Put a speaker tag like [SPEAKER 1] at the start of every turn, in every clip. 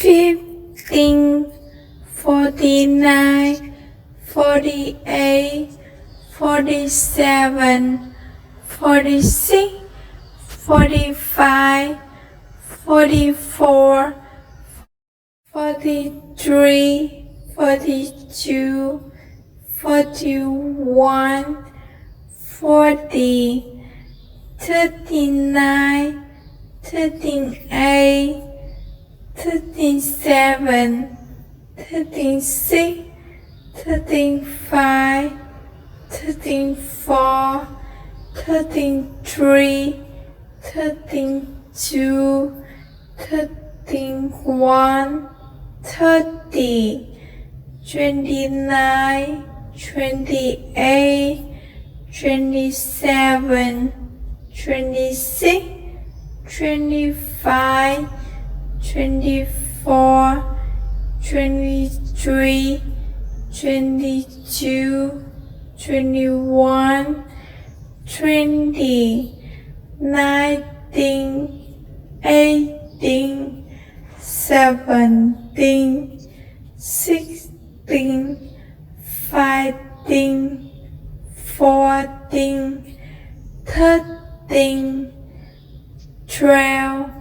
[SPEAKER 1] 15, 49, 48, 47, 46, 45, 44, 43, 42, 41, 40, 39, 38, 37, 36, 35, 34, 33, 32, 31, 30, 29, 28, 27, 26, 25, 24, 23, 22, 21, 20, 19, 18, 17, 16, 15, 14, 13, 12,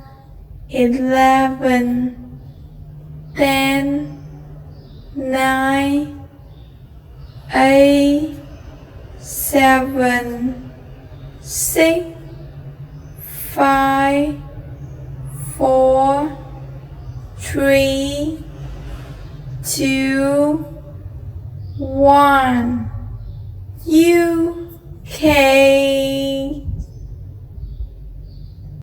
[SPEAKER 1] 11, 10, 9, 8, 7, 6, 5, 4, 3, 2, 1. UK